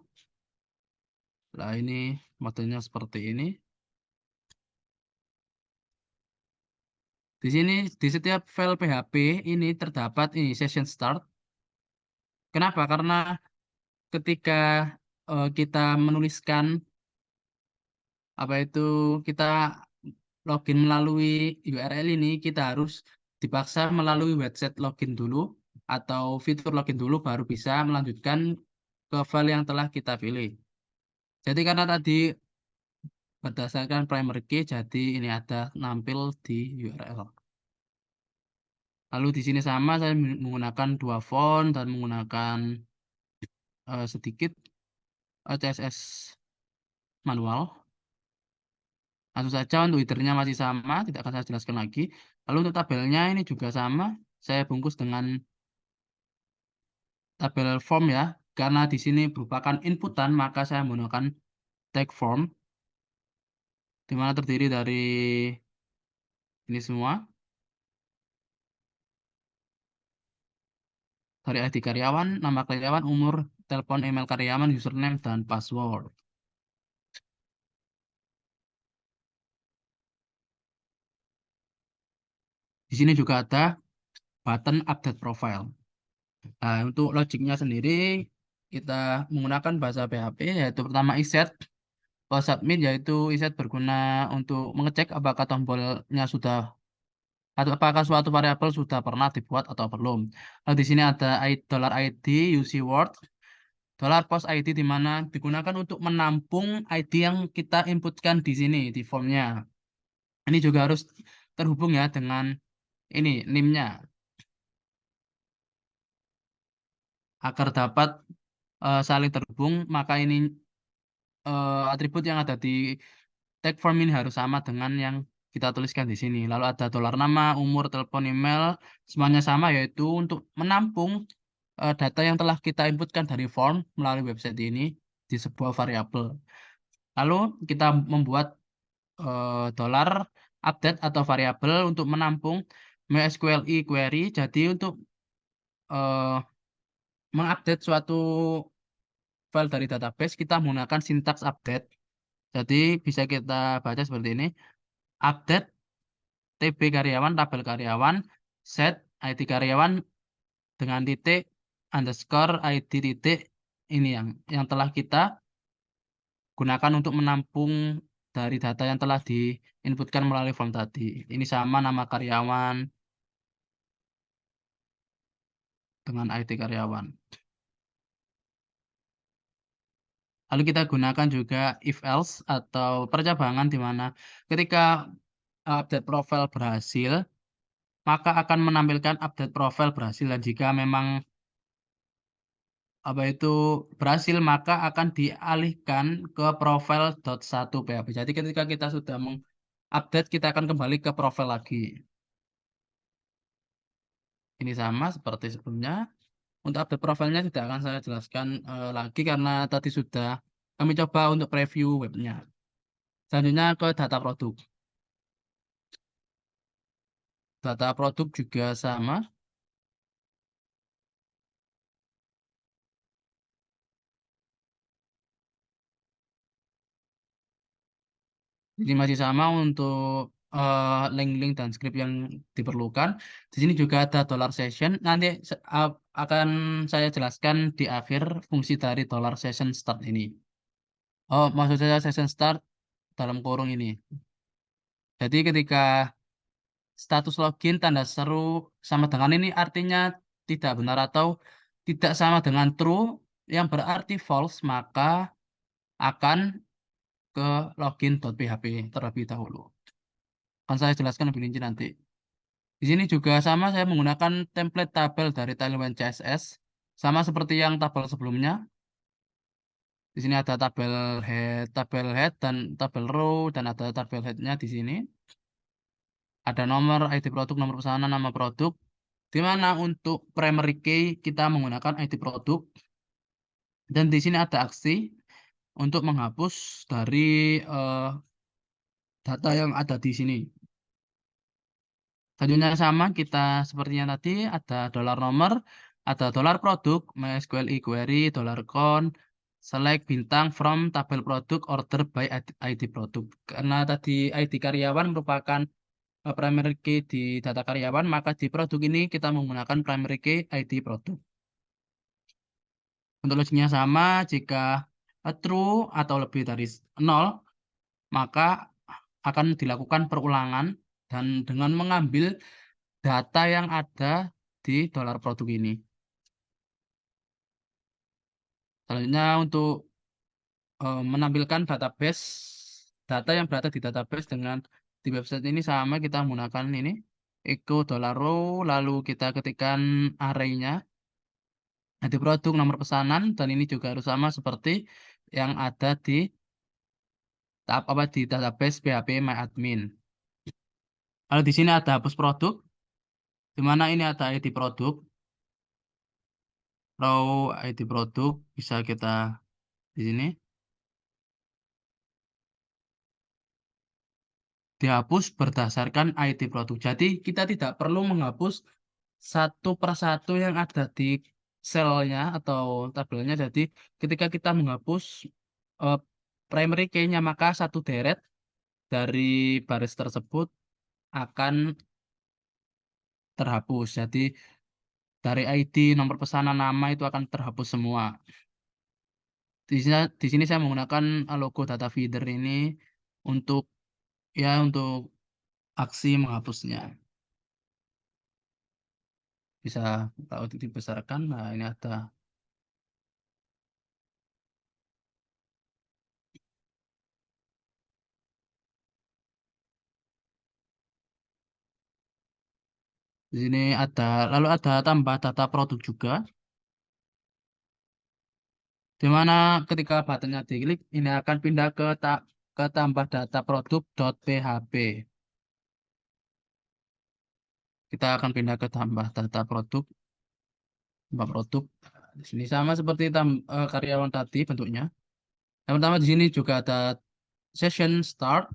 Speaker 2: Nah, ini modelnya seperti ini. Di sini, di setiap file PHP ini terdapat ini session start. Kenapa? Karena ketika kita menuliskan apa itu kita login melalui URL ini, kita harus dipaksa melalui website login dulu atau fitur login dulu baru bisa melanjutkan ke file yang telah kita pilih. Jadi karena tadi berdasarkan primary key, jadi ini ada nampil di URL. Lalu di sini sama saya menggunakan dua font dan menggunakan sedikit CSS manual. Langsung saja untuk headernya masih sama, tidak akan saya jelaskan lagi. Lalu untuk tabelnya ini juga sama, saya bungkus dengan tabel form ya. Karena di sini merupakan inputan, maka saya menggunakan tag form, di mana terdiri dari ini semua. Dari ID karyawan, nama karyawan, umur, telepon, email karyawan, username, dan password. Di sini juga ada button update profile. Nah, untuk logiknya sendiri, kita menggunakan bahasa PHP, yaitu pertama iset. Kalau submit yaitu iset berguna untuk mengecek apakah tombolnya sudah atau apakah suatu variabel sudah pernah dibuat atau belum. Lalu di sini ada $ID UC word, $post ID di mana digunakan untuk menampung ID yang kita inputkan di sini di formnya. Ini juga harus terhubung ya dengan ini NIM-nya agar dapat saling terhubung, maka ini atribut yang ada di tag form ini harus sama dengan yang kita tuliskan di sini. Lalu ada $nama, umur, telepon, email, semuanya sama yaitu untuk menampung data yang telah kita inputkan dari form melalui website ini di sebuah variabel. Lalu kita membuat dollar update atau variabel untuk menampung MySQLi query. Jadi untuk eh, mengupdate suatu file dari database kita menggunakan sintaks update. Jadi bisa kita baca seperti ini. Update TB karyawan, tabel karyawan, set ID karyawan dengan titik underscore ID titik ini yang telah kita gunakan untuk menampung dari data yang telah diinputkan melalui form tadi. Ini sama nama karyawan dengan ID karyawan. Lalu kita gunakan juga if else atau percabangan di mana ketika update profile berhasil, maka akan menampilkan update profile berhasil dan jika memang apa itu berhasil maka akan dialihkan ke profile.1 PHP. Jadi ketika kita sudah mengupdate kita akan kembali ke profil lagi. Ini sama seperti sebelumnya. Untuk update profilnya tidak akan saya jelaskan lagi karena tadi sudah kami coba untuk preview webnya. Selanjutnya ke data produk. Data produk juga sama. Jadi masih sama untuk link-link dan script yang diperlukan. Di sini juga ada dollar session. Nanti akan saya jelaskan di akhir fungsi dari dollar session start ini. Oh, maksud saya session start dalam kurung ini. Jadi ketika status login tanda seru sama dengan ini artinya tidak benar atau tidak sama dengan true yang berarti false, maka akan ke login.php terlebih dahulu. Akan saya jelaskan lebih rinci nanti. Di sini juga sama saya menggunakan template tabel dari Tailwind CSS. Sama seperti yang tabel sebelumnya. Di sini ada tabel head dan tabel row dan ada tabel headnya di sini. Ada nomor ID produk, nomor pesanan, nama produk. Di mana untuk primary key kita menggunakan ID produk. Dan di sini ada aksi untuk menghapus dari data yang ada di sini. Selanjutnya sama kita sepertinya tadi ada dolar nomor, ada dolar produk, MySQL query, dollar count, select bintang from tabel produk order by ID produk. Karena tadi ID karyawan merupakan primary key di data karyawan, maka di produk ini kita menggunakan primary key ID produk. Untuk logiknya sama, jika true atau lebih dari 0, maka akan dilakukan perulangan dan dengan mengambil data yang ada di dolar produk ini. Selanjutnya untuk menampilkan database, data yang berada di database dengan di website ini sama, kita menggunakan ini, echo dollar row, lalu kita ketikkan array-nya, di produk, nomor pesanan, dan ini juga harus sama seperti yang ada di di database PHP MyAdmin. Lalu di sini ada hapus produk, di mana ini ada ID produk, row ID produk, bisa kita di sini dihapus berdasarkan ID produk. Jadi kita tidak perlu menghapus satu persatu yang ada di selnya atau tabelnya. Jadi ketika kita menghapus eh, primary key-nya, maka satu deret dari baris tersebut akan terhapus. Jadi dari ID, nomor pesanan, nama itu akan terhapus semua. Di sini saya menggunakan logo data feeder ini untuk untuk aksi menghapusnya. Bisa tahu dibesarkan. Nah, ini ada di sini lalu ada tambah data produk juga, di mana ketika buttonnya diklik, ini akan pindah ke tambah data produk.php. Kita akan pindah ke tambah data produk, tambah produk. Di sini sama seperti karyawan tadi bentuknya. Yang pertama di sini juga ada session start.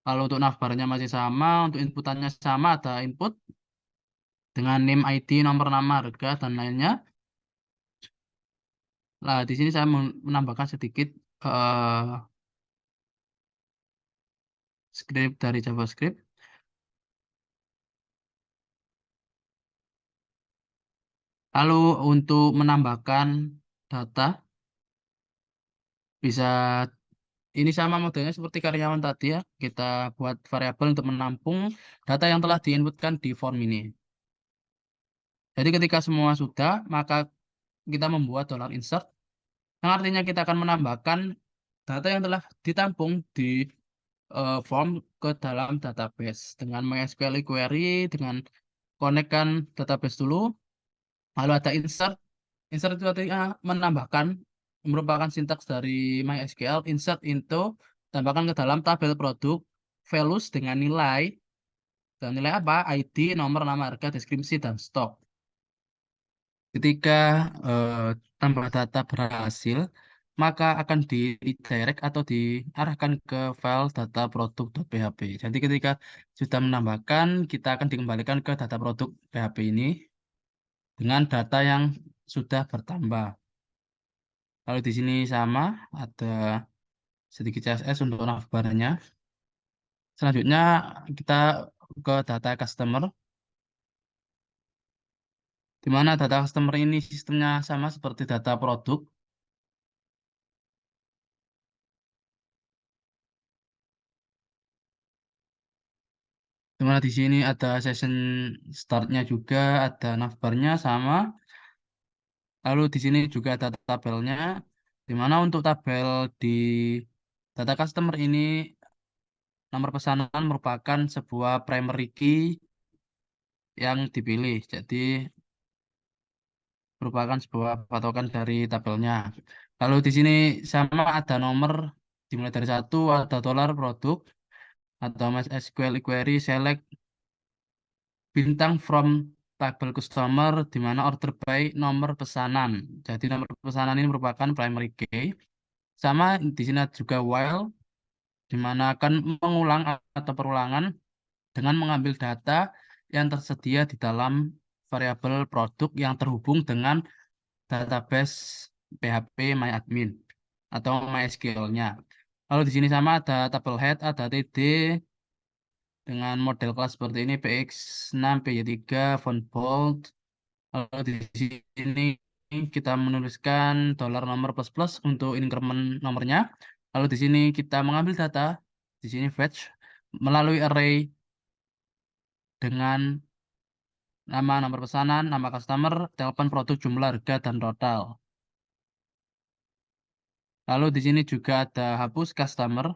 Speaker 2: Lalu untuk navbarnya masih sama, untuk inputannya sama, ada input dengan name, ID, nomor, nama, harga, dan lainnya. Nah, di sini saya menambahkan sedikit script dari JavaScript. Lalu untuk menambahkan data, bisa ini sama modelnya seperti karyawan tadi ya. Kita buat variabel untuk menampung data yang telah diinputkan di form ini. Jadi ketika semua sudah, maka kita membuat $insert, yang artinya kita akan menambahkan data yang telah ditampung di form ke dalam database dengan MySQL query, dengan konekkan database dulu, lalu ada insert. Insert itu artinya menambahkan, merupakan sintaks dari MySQL, insert into, tambahkan ke dalam tabel produk, values dengan nilai, dan nilai apa? ID, nomor, nama, harga, deskripsi, dan stok. Ketika tambah data berhasil, maka akan di-redirect atau diarahkan ke file data produk.php. Jadi ketika sudah menambahkan, kita akan dikembalikan ke data produk PHP ini dengan data yang sudah bertambah. Lalu di sini sama, ada sedikit CSS untuk navbarnya. Selanjutnya kita ke data customer, di mana data customer ini sistemnya sama seperti data produk, di mana di sini ada session startnya juga, ada navbarnya sama. Lalu di sini juga ada tabelnya, di mana untuk tabel di data customer ini nomor pesanan merupakan sebuah primary key yang dipilih. Jadi merupakan sebuah patokan dari tabelnya. Lalu di sini sama ada nomor dimulai dari satu, ada dolar produk atau MySQL query select bintang from tabel customer di mana order by nomor pesanan. Jadi nomor pesanan ini merupakan primary key. Sama di sini ada juga while, di mana akan mengulang atau perulangan dengan mengambil data yang tersedia di dalam variabel produk yang terhubung dengan database PHP MyAdmin atau MySQL-nya. Lalu di sini sama ada tabel head, ada TD dengan model kelas seperti ini PX6, PY3, font bold. Lalu di sini kita menuliskan dollar nomor plus plus untuk increment nomornya. Lalu di sini kita mengambil data, di sini fetch melalui array dengan nama nomor pesanan, nama customer, telepon produk, jumlah harga, dan total. Lalu di sini juga ada hapus customer,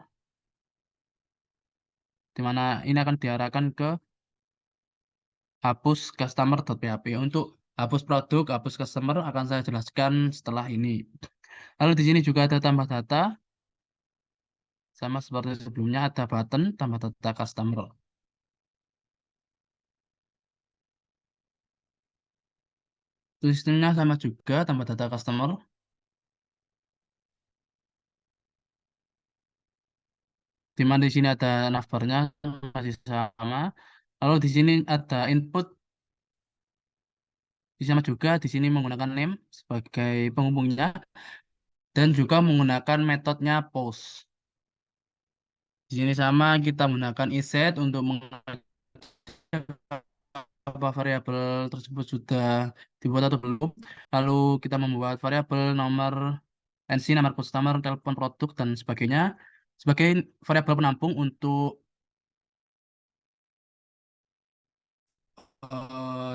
Speaker 2: di mana ini akan diarahkan ke hapus customer.php. Untuk hapus produk, hapus customer akan saya jelaskan setelah ini. Lalu di sini juga ada tambah data, sama seperti sebelumnya ada button tambah data customer. Sistemnya sama juga tambah data customer, di mana di sini ada navbarnya masih sama. Lalu di sini ada input, sama juga di sini menggunakan name sebagai penghubungnya dan juga menggunakan metodenya post. Di sini sama kita menggunakan iset untuk mengecek apa variabel tersebut sudah dibuat atau belum. Lalu kita membuat variabel nomor NC, nomor customer, telepon produk, dan sebagainya sebagai variabel penampung untuk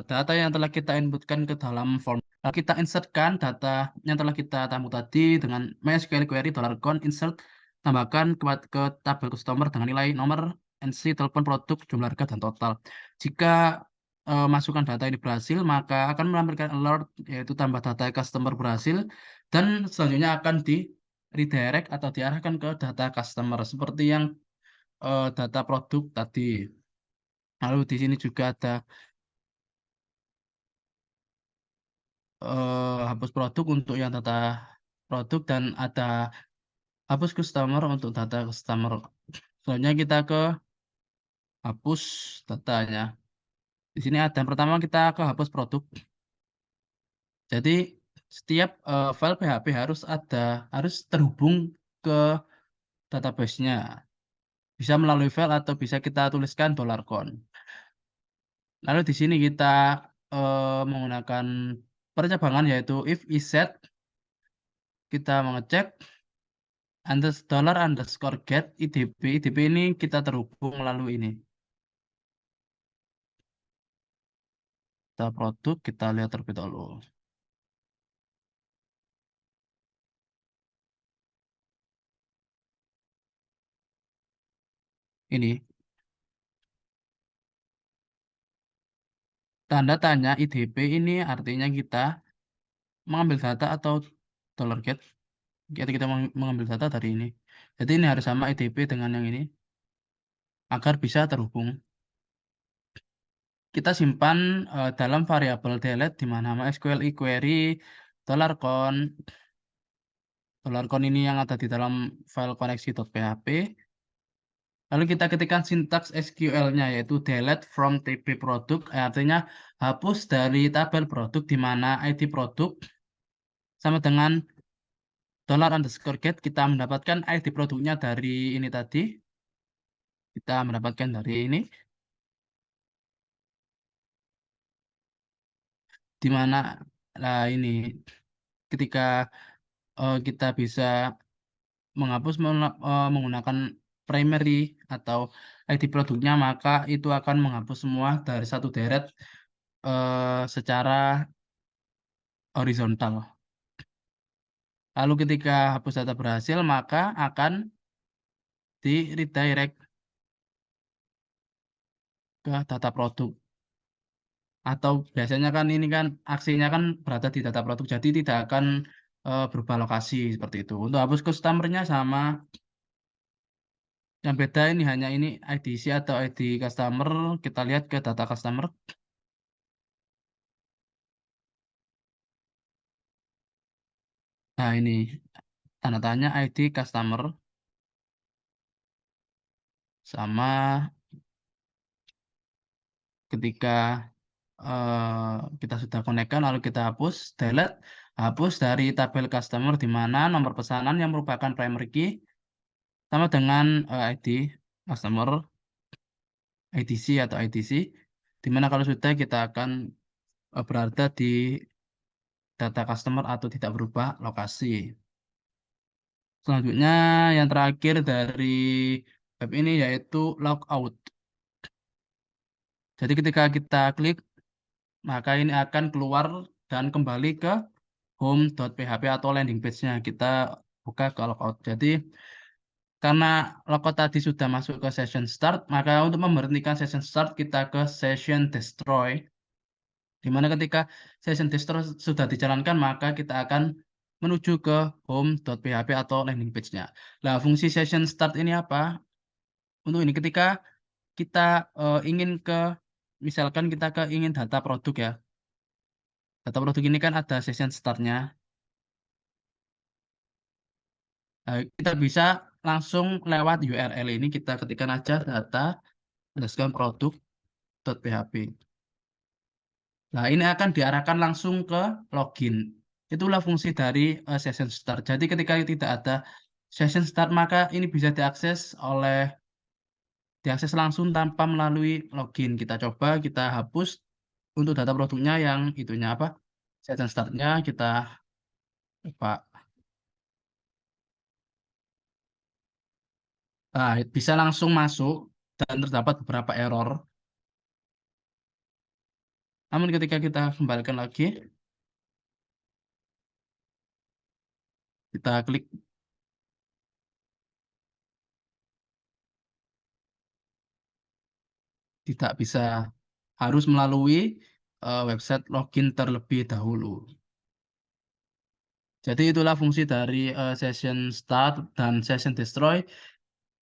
Speaker 2: data yang telah kita inputkan ke dalam form. Lalu kita insertkan data yang telah kita tampung tadi dengan MySQL query $count insert, tambahkan ke tabel customer dengan nilai nomor NC, telepon produk, jumlah harga, dan total. Jika masukan data ini berhasil, maka akan menampilkan alert yaitu tambah data customer berhasil, dan selanjutnya akan di redirect atau diarahkan ke data customer seperti yang data produk tadi. Lalu di sini juga ada hapus produk untuk yang data produk dan ada hapus customer untuk data customer. Selanjutnya kita ke hapus datanya. Di sini ada yang pertama kita ke hapus produk. Jadi setiap file PHP harus terhubung ke database-nya. Bisa melalui file atau bisa kita tuliskan $count. Lalu di sini kita menggunakan percabangan yaitu if iset, kita mengecek $_get IDP. IDP ini kita terhubung melalui ini. Kita produk, kita lihat terlebih dahulu. Ini tanda tanya IDP ini artinya kita mengambil data atau $get. Kita mengambil data dari ini. Jadi ini harus sama IDP dengan yang ini agar bisa terhubung. Kita simpan dalam variabel delete di mana MySQL query $count. $count ini yang ada di dalam file koneksi.php. Lalu kita ketikkan sintaks SQL-nya yaitu delete from TB produk, artinya hapus dari tabel produk di mana ID produk sama dengan $_get, kita mendapatkan ID produknya dari ini tadi. Kita mendapatkan dari ini di mana ini ketika kita bisa menghapus menggunakan primary atau ID produknya, maka itu akan menghapus semua dari satu deret secara horizontal. Lalu ketika hapus data berhasil, maka akan di redirect ke data produk. Atau biasanya kan ini kan aksinya kan berada di data produk, jadi tidak akan berubah lokasi seperti itu. Untuk hapus customer-nya sama, yang beda ini hanya ini IDC atau ID customer. Kita lihat ke data customer. Nah ini tanda tanya ID customer, sama ketika kita sudah konekkan lalu kita hapus, delete, hapus dari tabel customer di mana nomor pesanan yang merupakan primary key sama dengan ID customer, IDC atau IDC, di mana kalau sudah kita akan berada di data customer atau tidak berubah lokasi. Selanjutnya yang terakhir dari web ini yaitu logout. Jadi ketika kita klik, maka ini akan keluar dan kembali ke home.php atau landing page-nya. Kita buka ke logout. Jadi karena logout tadi sudah masuk ke session start, maka untuk memberhentikan session start kita ke session destroy. Di mana ketika session destroy sudah dijalankan, maka kita akan menuju ke home.php atau landing page-nya. Nah, fungsi session start ini apa? Untuk ini ketika kita ingin ke, misalkan kita ingin data produk ya. Data produk ini kan ada session start-nya. Kita bisa langsung lewat URL ini, kita ketikkan aja data_produk.php. Nah, ini akan diarahkan langsung ke login. Itulah fungsi dari session start. Jadi ketika tidak ada session start, maka ini bisa diakses langsung tanpa melalui login. Kita coba, kita hapus untuk data produknya yang itunya apa? Session start-nya kita coba. Nah, bisa langsung masuk dan terdapat beberapa error. Namun ketika kita kembalikan lagi, kita klik, tidak bisa, harus melalui website login terlebih dahulu. Jadi itulah fungsi dari session start dan session destroy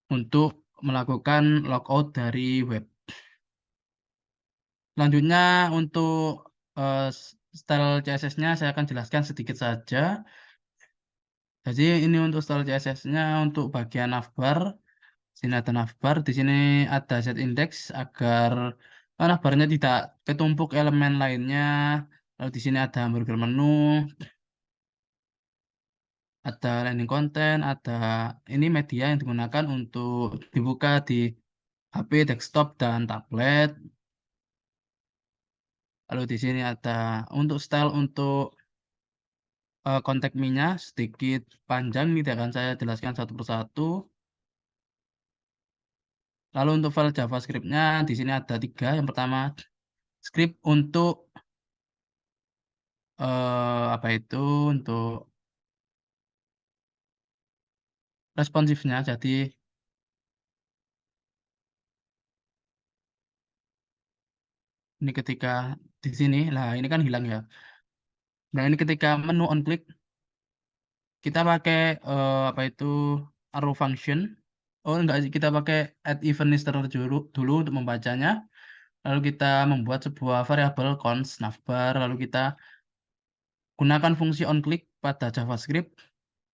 Speaker 2: untuk melakukan logout dari web. Selanjutnya untuk style CSS-nya saya akan jelaskan sedikit saja. Jadi ini untuk style CSS-nya untuk bagian navbar. Sini ada navbar, di sini ada set index agar navbarnya tidak ketumpuk elemen lainnya. Lalu di sini ada hamburger menu, ada landing content, ada ini media yang digunakan untuk dibuka di HP, desktop, dan tablet. Lalu di sini ada untuk style untuk kontak me-nya sedikit panjang, ini tidak akan saya jelaskan satu persatu. Lalu untuk file JavaScript-nya di sini ada 3. Yang pertama script untuk apa itu untuk responsifnya. Jadi ini ketika di sini, lah ini kan hilang ya. Nah ini ketika menu on click kita pakai apa itu arrow function. Oh enggak sih, kita pakai add event listener dulu untuk membacanya. Lalu kita membuat sebuah variabel const navbar. Lalu kita gunakan fungsi on click pada JavaScript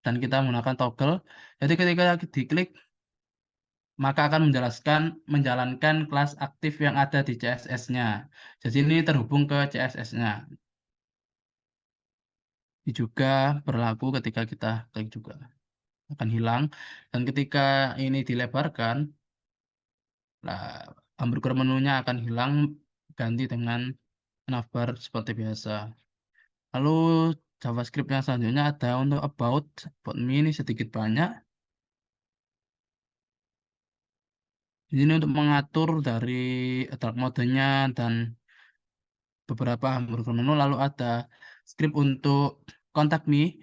Speaker 2: dan kita menggunakan toggle. Jadi ketika diklik maka akan menjalankan kelas aktif yang ada di CSS-nya. Jadi ini terhubung ke CSS-nya. Ini juga berlaku ketika kita klik juga akan hilang. Dan ketika ini dilebarkan, nah, hamburger menunya akan hilang ganti dengan navbar seperti biasa. Lalu JavaScript yang selanjutnya ada untuk about me ini sedikit banyak. Di sini untuk mengatur dari dark mode-nya dan beberapa hamburger menu. Lalu ada script untuk contact me.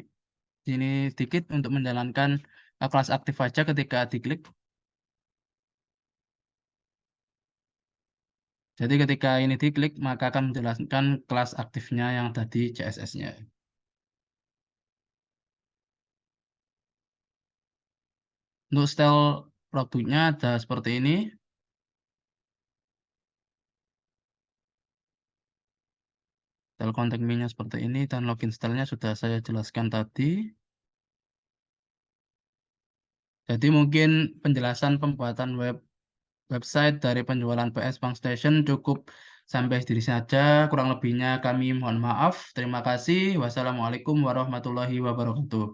Speaker 2: Ini sedikit untuk menjalankan kelas aktif aja ketika diklik. Jadi ketika ini diklik, maka akan menjelaskan kelas aktifnya yang tadi CSS-nya. Untuk style produknya ada seperti ini. Style contact me-nya seperti ini. Dan login style-nya sudah saya jelaskan tadi. Jadi mungkin penjelasan pembuatan website dari penjualan PS Bank Station cukup sampai di sini saja. Kurang lebihnya kami mohon maaf. Terima kasih. Wassalamualaikum warahmatullahi wabarakatuh.